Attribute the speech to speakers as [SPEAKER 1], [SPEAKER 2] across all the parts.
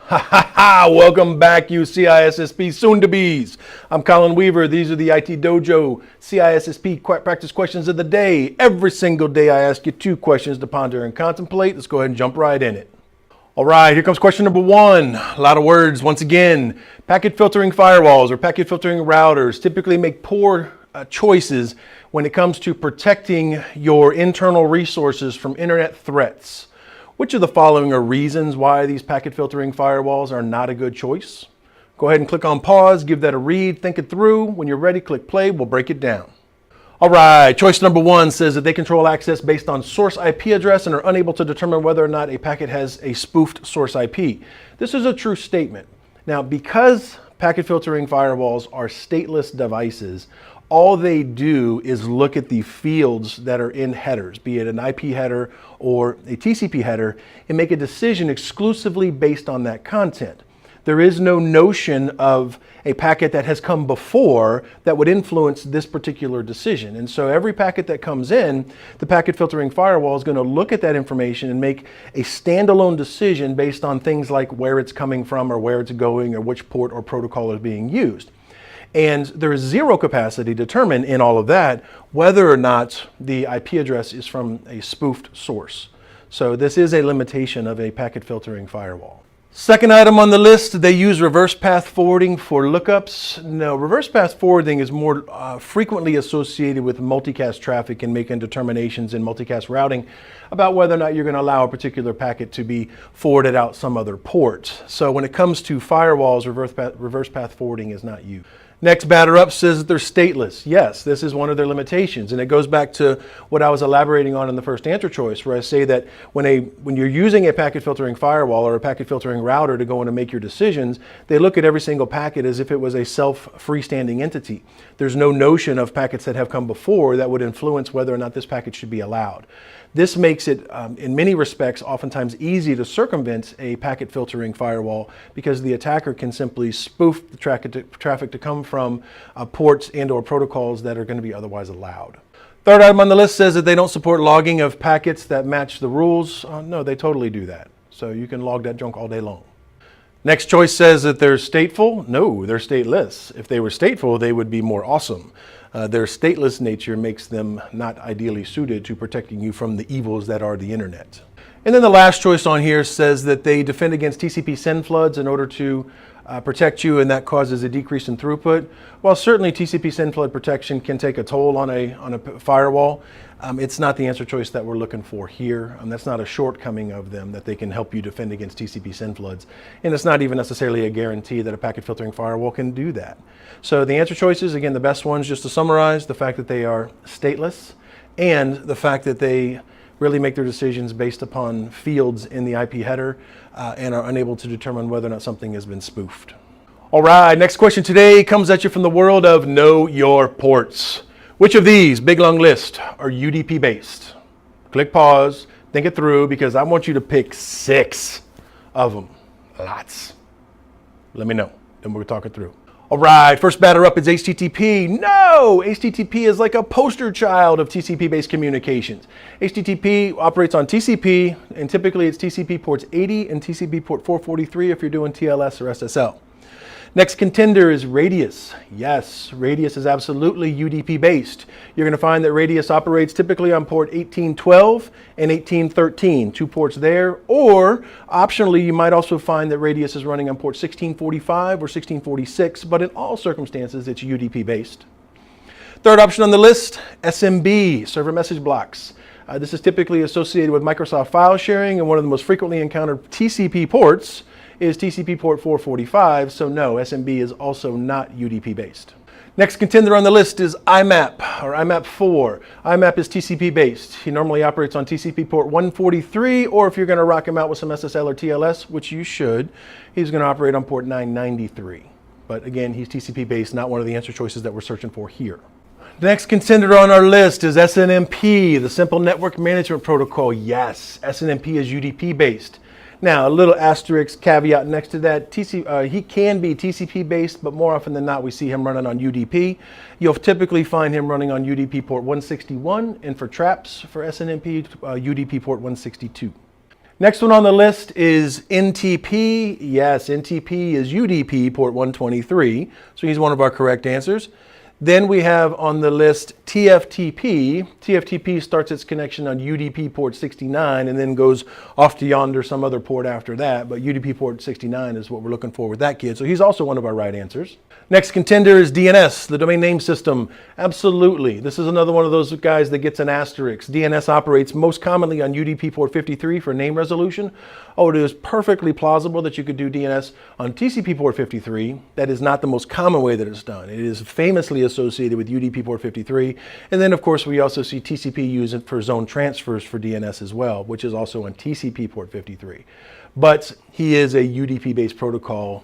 [SPEAKER 1] Ha ha ha! Welcome back, you CISSP soon-to-bes. I'm Colin Weaver. These are the IT Dojo CISSP practice questions of the day. Every single day I ask you 2 questions to ponder and contemplate. Let's go ahead and jump right in it. All right, here comes question number 1. A lot of words once again. Packet filtering firewalls or packet filtering routers typically make poor choices when it comes to protecting your internal resources from internet threats. Which of the following are reasons why these packet filtering firewalls are not a good choice? Go ahead and click on pause, give that a read, think it through. When you're ready, click play, we'll break it down. All right, choice number 1 says that they control access based on source IP address and are unable to determine whether or not a packet has a spoofed source IP. This is a true statement. Now, because packet filtering firewalls are stateless devices, all they do is look at the fields that are in headers, be it an IP header or a TCP header, and make a decision exclusively based on that content. There is no notion of a packet that has come before that would influence this particular decision. And so every packet that comes in, the packet filtering firewall is going to look at that information and make a standalone decision based on things like where it's coming from or where it's going or which port or protocol is being used. And there is zero capacity to determine in all of that whether or not the IP address is from a spoofed source. So this is a limitation of a packet filtering firewall. Second item on the list, they use reverse path forwarding for lookups. No, reverse path forwarding is more frequently associated with multicast traffic and making determinations in multicast routing about whether or not you're going to allow a particular packet to be forwarded out some other port. So when it comes to firewalls, reverse path forwarding is not used. Next batter up says that they're stateless. Yes, this is one of their limitations, and it goes back to what I was elaborating on in the first answer choice, where I say that when you're using a packet filtering firewall or a packet filtering router to go in and make your decisions, they look at every single packet as if it was a self-freestanding entity. There's no notion of packets that have come before that would influence whether or not this packet should be allowed. This makes it, in many respects, oftentimes easy to circumvent a packet filtering firewall because the attacker can simply spoof the traffic to come from ports and or protocols that are going to be otherwise allowed. Third item on the list says that they don't support logging of packets that match the rules. No, they totally do that. So you can log that junk all day long. Next choice says that they're stateful. No, they're stateless. If they were stateful, they would be more awesome. Their stateless nature makes them not ideally suited to protecting you from the evils that are the internet. And then the last choice on here says that they defend against TCP send floods in order to protect you, and that causes a decrease in throughput. While certainly TCP send flood protection can take a toll on a firewall, it's not the answer choice that we're looking for here. That's not a shortcoming of them, that they can help you defend against TCP send floods. And it's not even necessarily a guarantee that a packet filtering firewall can do that. So the answer choices, again, the best ones, just to summarize, the fact that they are stateless and the fact that they really make their decisions based upon fields in the IP header and are unable to determine whether or not something has been spoofed. All right, next question today comes at you from the world of Know Your Ports. Which of these, big long list, are UDP based? Click pause, think it through, because I want you to pick 6 of them. Lots. Let me know, then we'll talk it through. All right, first batter up is HTTP. No, HTTP is like a poster child of TCP-based communications. HTTP operates on TCP, and typically it's TCP ports 80 and TCP port 443 if you're doing TLS or SSL. Next contender is Radius. Yes, Radius is absolutely UDP based. You're going to find that Radius operates typically on port 1812 and 1813, 2 ports there, or optionally you might also find that Radius is running on port 1645 or 1646, but in all circumstances it's UDP based. Third option on the list, SMB, server message blocks. This is typically associated with Microsoft file sharing, and one of the most frequently encountered TCP ports is TCP port 445, so no, SMB is also not UDP based. Next contender on the list is IMAP, or IMAP4. IMAP is TCP based. He normally operates on TCP port 143, or if you're going to rock him out with some SSL or TLS, which you should, he's going to operate on port 993. But again, he's TCP based, not one of the answer choices that we're searching for here. The next contender on our list is Snmp, the Simple Network Management Protocol. Yes, Snmp is UDP based. Now, a little asterisk caveat next to that, he can be TCP based, but more often than not, we see him running on UDP. You'll typically find him running on UDP port 161, and for traps for SNMP, UDP port 162. Next one on the list is NTP. Yes, NTP is UDP port 123. So he's one of our correct answers. Then we have on the list TFTP. TFTP starts its connection on UDP port 69 and then goes off to yonder some other port after that. But UDP port 69 is what we're looking for with that kid. So he's also one of our right answers. Next contender is DNS, the domain name system. Absolutely. This is another one of those guys that gets an asterisk. DNS operates most commonly on UDP port 53 for name resolution. Oh, it is perfectly plausible that you could do DNS on TCP port 53. That is not the most common way that it's done. It is famously associated with UDP port 53. And then, of course, we also see TCP use it for zone transfers for DNS as well, which is also on TCP port 53. But he is a UDP-based protocol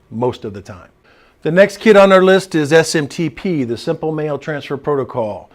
[SPEAKER 1] most of the time. The next kid on our list is SMTP, the Simple Mail Transfer Protocol.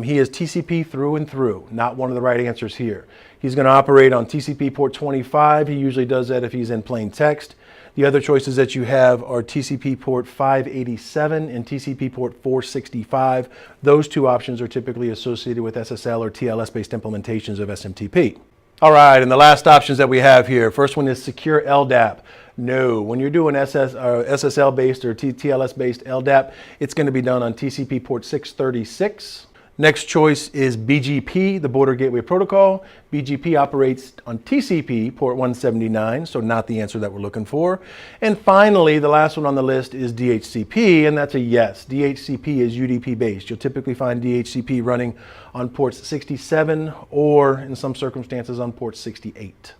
[SPEAKER 1] He is TCP through and through, not one of the right answers here. He's going to operate on TCP port 25. He usually does that if he's in plain text. The other choices that you have are TCP port 587 and TCP port 465. Those two options are typically associated with SSL or TLS-based implementations of SMTP. All right, and the last options that we have here. First one is secure Ldap. No, when you're doing SSL-based or TLS-based Ldap, it's going to be done on TCP port 636. Next choice is BGP, the Border Gateway Protocol. BGP operates on TCP port 179, so not the answer that we're looking for. And finally, the last one on the list is DHCP, and that's a yes. DHCP is UDP-based. You'll typically find DHCP running on ports 67 or, in some circumstances, on port 68.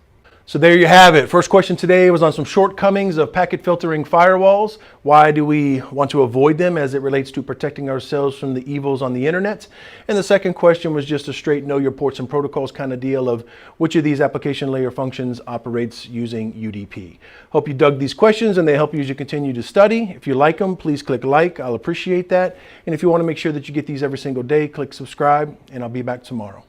[SPEAKER 1] So there you have it. First question today was on some shortcomings of packet filtering firewalls. Why do we want to avoid them as it relates to protecting ourselves from the evils on the internet? And the second question was just a straight know your ports and protocols kind of deal of which of these application layer functions operates using UDP. Hope you dug these questions and they help you as you continue to study. If you like them, please click like. I'll appreciate that. And if you want to make sure that you get these every single day, click subscribe and I'll be back tomorrow.